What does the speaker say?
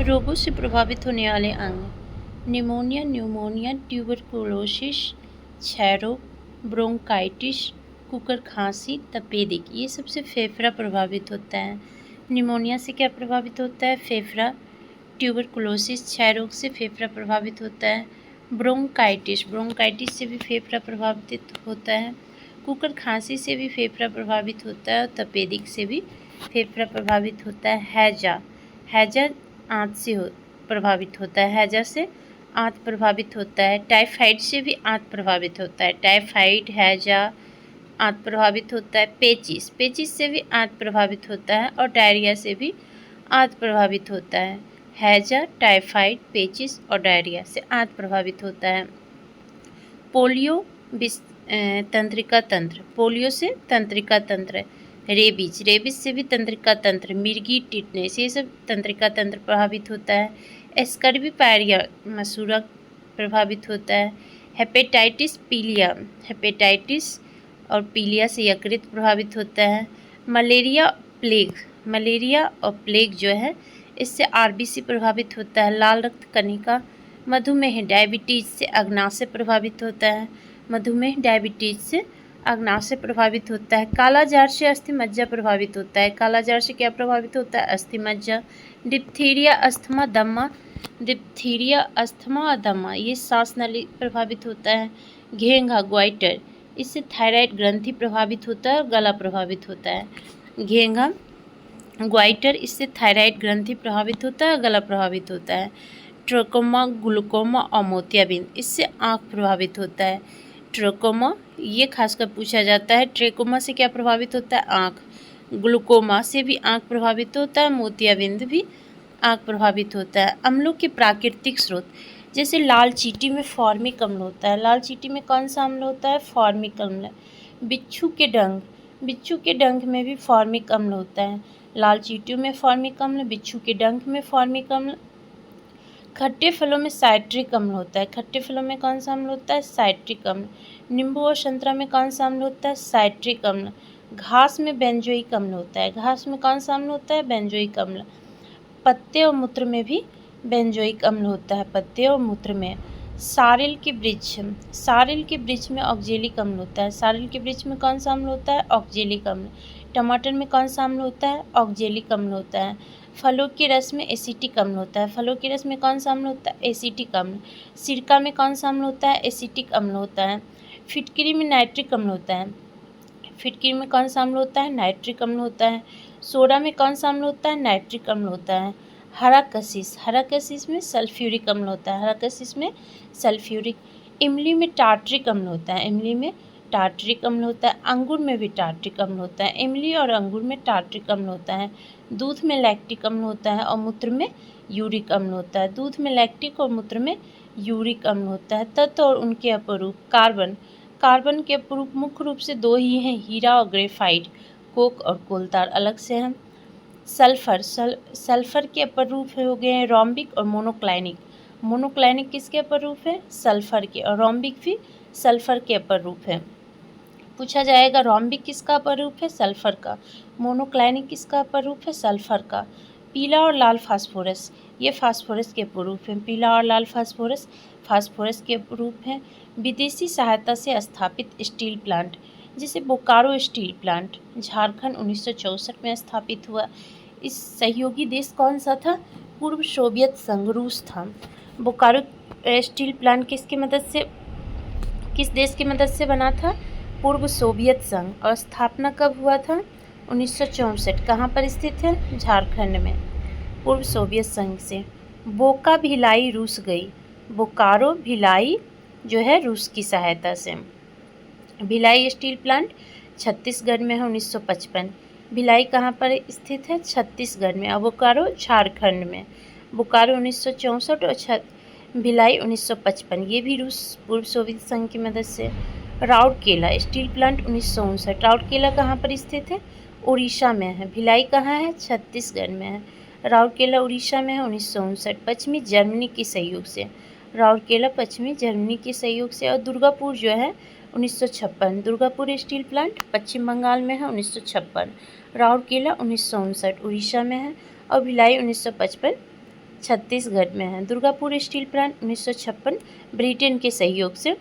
रोगों से प्रभावित होने वाले अंग: निमोनिया, न्यूमोनिया, ट्यूबरकुलोसिस, क्षय रोग, ब्रोंकाइटिस, कुकर खांसी, तपेदिक। ये सबसे फेफड़ा प्रभावित होता है। निमोनिया से क्या प्रभावित होता है? फेफड़ा। ट्यूबरकुलोसिस, क्षय रोग से फेफड़ा प्रभावित होता है। ब्रोंकाइटिस से भी फेफड़ा प्रभावित होता है। कुकर खांसी से भी फेफड़ा प्रभावित होता है और तपेदिक से भी फेफड़ा प्रभावित होता है। हैजा आंत से प्रभावित होता है। हैजा से आंत प्रभावित होता है। टाइफाइड से भी आंत प्रभावित होता है। टाइफाइड, हैजा आंत प्रभावित होता है। पेचिस से भी आंत प्रभावित होता है और डायरिया से भी आंत प्रभावित होता है। हैजा, टाइफाइड, पेचिस और डायरिया से आंत प्रभावित होता है। पोलियो तंत्रिका तंत्र, पोलियो से तंत्रिका तंत्र। रेबीज से भी तंत्रिका तंत्र। मिर्गी, टिटनेस, ये सब तंत्रिका तंत्र प्रभावित होता है। एस्कर्बी पायरिया मसूड़ा प्रभावित होता है। हेपेटाइटिस हेपेटाइटिस और पीलिया से यकृत प्रभावित होता है। मलेरिया और प्लेग जो है इससे आरबीसी प्रभावित होता है। लाल रक्त कणिका, मधुमेह, डायबिटीज से अग्नाशय प्रभावित होता है। मधुमेह डायबिटीज से अग्नाशय प्रभावित होता है। कालाजार से अस्थिमज्जा प्रभावित होता है। कालाजार से क्या प्रभावित होता है? अस्थिमज्जा। डिप्थीरिया, अस्थमा और दमा, ये सांस नली प्रभावित होता है। घेंघा, ग्वाइटर, इससे थायराइड ग्रंथि प्रभावित होता है और गला प्रभावित होता है। घेंघा, ग्वाइटर, इससे थायराइड ग्रंथि प्रभावित होता है और गला प्रभावित होता है। ट्रकोमा, ग्लूकोमा और मोतियाबिंद, इससे आँख प्रभावित होता है। ट्रकोमा ये खासकर पूछा जाता है। ट्रेकोमा से क्या प्रभावित होता है? आँख। ग्लूकोमा से भी आँख प्रभावित होता है। मोतियाबिंद भी आँख प्रभावित होता है। अम्लों के प्राकृतिक स्रोत, जैसे लाल चींटी में फॉर्मिक अम्ल होता है। लाल चींटी में कौन सा अम्ल होता है? फॉर्मिक अम्ल। बिच्छू के डंक में भी फॉर्मिक अम्ल होता है। लाल चींटियों में फॉर्मिक अम्ल, बिच्छू के डंक में फॉर्मिक अम्ल। खट्टे फलों में साइट्रिक अम्ल होता है। खट्टे फलों में कौन सा अम्ल होता है? साइट्रिक अम्ल। नींबू और संतरा में कौन सा अम्ल होता है? साइट्रिक अम्ल। घास में बेंजोइक अम्ल होता है। घास में कौन सा अम्ल होता है? बेंजोइक अम्ल। पत्ते और मूत्र में भी बेंजोइक अम्ल होता है। पत्ते और मूत्र में। सारिल के वृक्ष में ऑक्जेलिक अम्ल होता है। सारिल के वृक्ष में कौन सा अम्ल होता है? ऑक्जेलिक अम्ल। टमाटर में कौन सा अम्ल होता है? ऑक्जेलिक अम्ल होता है। फलों के रस में एसिटिक अम्ल होता है। फलों के रस में कौन सा अम्ल होता है? एसिटिक अम्ल। सिरका में कौन सा अम्ल होता है? एसिटिक अम्ल होता है। फिटकरी में नाइट्रिक अम्ल होता है। फिटकरी में कौन सा अम्ल होता है? नाइट्रिक अम्ल होता है। सोडा में कौन सा अम्ल होता है? नाइट्रिक अम्ल होता है। हरा कशिश में सल्फ्यूरिक अम्ल होता है। हरा कशिश में सल्फ्यूरिक। इमली में टार्ट्रिक अम्ल होता है। इमली में टार्ट्रिक अम्ल होता है। अंगूर में भी टार्ट्रिक अम्ल होता है। इमली और अंगूर में टार्ट्रिक अम्ल होता है। दूध में लैक्टिक अम्ल होता है और मूत्र में यूरिक अम्ल होता है। दूध में लैक्टिक और मूत्र में यूरिक अम्ल होता है। तत्व और उनके अपरूप। कार्बन के अपरूप मुख्य रूप से दो ही हैं, हीरा और ग्रेफाइट। कोक और कोलतार अलग से हैं। सल्फर के अपर रूप हो गए हैं रोम्बिक और मोनोक्लाइनिक। मोनोक्लाइनिक किसके अपर रूप है? सल्फर के। और रोम्बिक भी सल्फर के अपर रूप है। पूछा जाएगा रोम्बिक किसका अपर रूप है? सल्फर का। मोनोक्लाइनिक किसका अपर रूप है? सल्फर का। पीला और लाल फास्फोरस, ये फास्फोरस के अपर रूप हैं। पीला और लाल फास्फोरस के अपर रूप हैं। विदेशी सहायता से स्थापित स्टील प्लांट, जैसे बोकारो स्टील प्लांट झारखंड 1964 में स्थापित हुआ। इस सहयोगी देश कौन सा था? पूर्व सोवियत संघ रूस था। बोकारो स्टील प्लांट किस देश की मदद से बना था? पूर्व सोवियत संघ। और स्थापना कब हुआ था? 1964। कहाँ पर स्थित है? झारखंड में। पूर्व सोवियत संघ से। बोका भिलाई रूस गई। बोकारो भिलाई जो है रूस की सहायता से। भिलाई स्टील प्लांट छत्तीसगढ़ में है 1955। भिलाई कहाँ पर स्थित है? छत्तीसगढ़ में। और बोकारो झारखंड में। बोकारो 1964 और भिलाई 1955, ये भी रूस पूर्व सोवियत संघ की मदद से। Rourkela steel plant 1959। राउरकेला कहाँ पर स्थित है? उड़ीसा में है। भिलाई कहाँ है? छत्तीसगढ़ में है। राउरकेला उड़ीसा में है 1959। पश्चिमी जर्मनी के सहयोग से। राउरकेला पश्चिमी जर्मनी के सहयोग से। और दुर्गापुर जो है 1956। दुर्गापुर स्टील प्लांट पश्चिम बंगाल में है 1956। राउरकेला 1959 उड़ीसा में है। और भिलाई 1955 छत्तीसगढ़ में है। दुर्गापुर स्टील प्लांट 1956 ब्रिटेन के सहयोग से